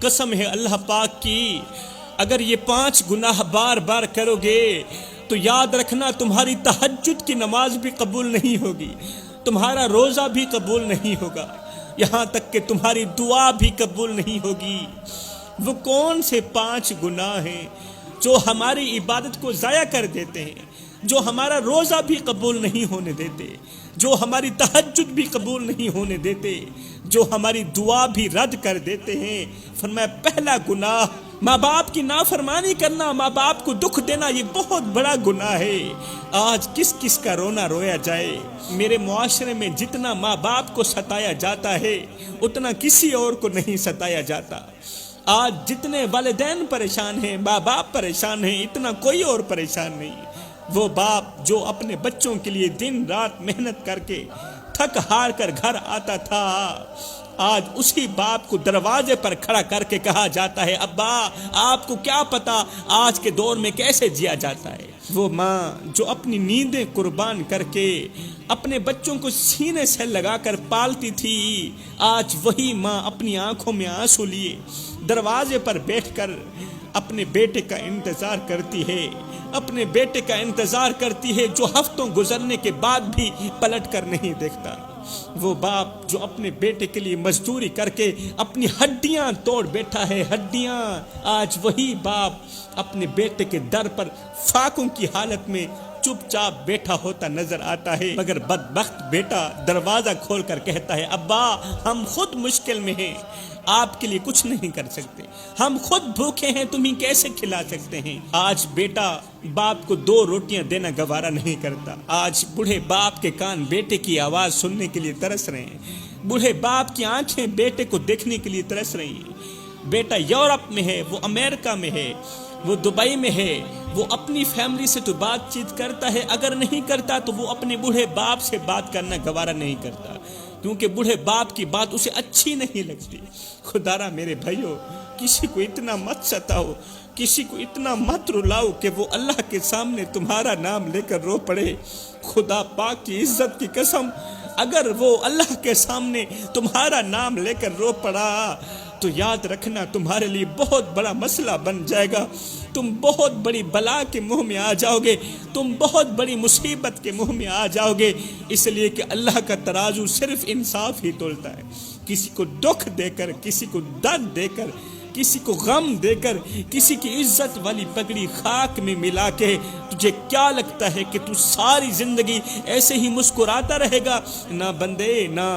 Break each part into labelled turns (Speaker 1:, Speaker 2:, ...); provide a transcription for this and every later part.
Speaker 1: قسم ہے اللہ پاک کی، اگر یہ 5 گناہ بار بار کرو گے تو یاد رکھنا تمہاری تہجد کی نماز بھی قبول نہیں ہوگی، تمہارا روزہ بھی قبول نہیں ہوگا، یہاں تک کہ تمہاری دعا بھی قبول نہیں ہوگی۔ وہ کون سے 5 گناہ ہیں جو ہماری عبادت کو ضائع کر دیتے ہیں، جو ہمارا روزہ بھی قبول نہیں ہونے دیتے، جو ہماری تہجد بھی قبول نہیں ہونے دیتے، جو ہماری دعا بھی رد کر دیتے ہیں؟ فرمایا پہلا گناہ ماں باپ کی نافرمانی کرنا، ماں باپ کو دکھ دینا، یہ بہت بڑا گناہ ہے۔ آج کس کس کا رونا رویا جائے، میرے معاشرے میں جتنا ماں باپ کو ستایا جاتا ہے اتنا کسی اور کو نہیں ستایا جاتا۔ آج جتنے والدین پریشان ہیں، ماں باپ پریشان ہیں، اتنا کوئی اور پریشان نہیں۔ وہ باپ جو اپنے بچوں کے لیے دن رات محنت کر کے تھک ہار کر گھر آتا تھا، آج اسی باپ کو دروازے پر کھڑا کر کے کہا جاتا ہے ابا آپ کو کیا پتا آج کے دور میں کیسے جیا جاتا ہے۔ وہ ماں جو اپنی نیندیں قربان کر کے اپنے بچوں کو سینے سے لگا کر پالتی تھی، آج وہی ماں اپنی آنکھوں میں آنسو لیے دروازے پر بیٹھ کر اپنے بیٹے کا انتظار کرتی ہے، اپنے بیٹے کا انتظار کرتی ہے جو ہفتوں گزرنے کے بعد بھی پلٹ کر نہیں دیکھتا۔ وہ باپ جو اپنے بیٹے کے لیے مزدوری کر کے اپنی ہڈیاں توڑ بیٹھا ہے، ہڈیاں، آج وہی باپ اپنے بیٹے کے در پر فاقوں کی حالت میں چپ چاپ بیٹھا ہوتا نظر آتا ہے، مگر بدبخت بیٹا دروازہ کھول کر کہتا ہے ابا ہم خود مشکل میں ہیں، آپ کے لیے کچھ نہیں کر سکتے، ہم خود بھوکے ہیں، تمہیں کیسے کھلا سکتے ہیں۔ آج بیٹا باپ کو 2 روٹیاں دینا گوارا نہیں کرتا۔ آج بوڑھے باپ کے کان بیٹے کی آواز سننے کے لیے ترس رہے ہیں، بوڑھے باپ کی آنکھیں بیٹے کو دیکھنے کے لیے ترس رہی ہیں۔ بیٹا یورپ میں ہے، وہ امریکہ میں ہے، وہ دبئی میں ہے، وہ اپنی فیملی سے تو بات چیت کرتا ہے، اگر نہیں کرتا تو وہ اپنے بوڑھے باپ سے بات کرنا گوارا نہیں کرتا، کیونکہ بوڑھے باپ کی بات اسے اچھی نہیں لگتی۔ خدا را میرے بھائیو، کسی کو اتنا مت ستاؤ، کسی کو اتنا مت رلاؤ کہ وہ اللہ کے سامنے تمہارا نام لے کر رو پڑے۔ خدا پاک کی عزت کی قسم، اگر وہ اللہ کے سامنے تمہارا نام لے کر رو پڑا تو یاد رکھنا تمہارے لیے بہت بڑا مسئلہ بن جائے گا، تم بہت بڑی بلا کے منہ میں آ جاؤ گے، تم بہت بڑی مصیبت کے منہ میں آ جاؤ گے، اس لیے کہ اللہ کا ترازو صرف انصاف ہی تولتا ہے۔ کسی کو دکھ دے کر، کسی کو درد دے کر، کسی کو غم دے کر، کسی کی عزت والی پگڑی خاک میں ملا کے تجھے کیا لگتا ہے کہ تو ساری زندگی ایسے ہی مسکراتا رہے گا؟ نہ بندے نہ،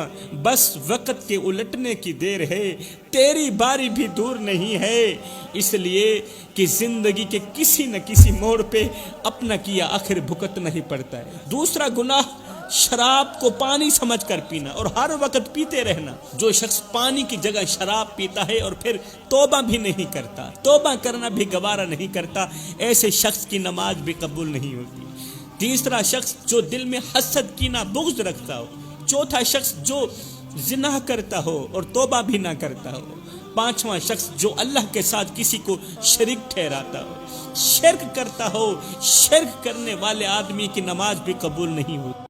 Speaker 1: بس وقت کے الٹنے کی دیر ہے، تیری باری بھی دور نہیں ہے، اس لیے کہ زندگی کے کسی نہ کسی موڑ پہ اپنا کیا آخر بھگتنا ہی پڑتا ہے۔ دوسرا گناہ شراب کو پانی سمجھ کر پینا اور ہر وقت پیتے رہنا۔ جو شخص پانی کی جگہ شراب پیتا ہے اور پھر توبہ بھی نہیں کرتا، توبہ کرنا بھی گوارا نہیں کرتا، ایسے شخص کی نماز بھی قبول نہیں ہوتی۔ تیسرا شخص جو دل میں حسد کینہ بغض رکھتا ہو۔ چوتھا شخص جو زنا کرتا ہو اور توبہ بھی نہ کرتا ہو۔ پانچواں شخص جو اللہ کے ساتھ کسی کو شریک ٹھہراتا ہو، شرک کرتا ہو۔ شرک کرنے والے آدمی کی نماز بھی قبول نہیں ہوتی۔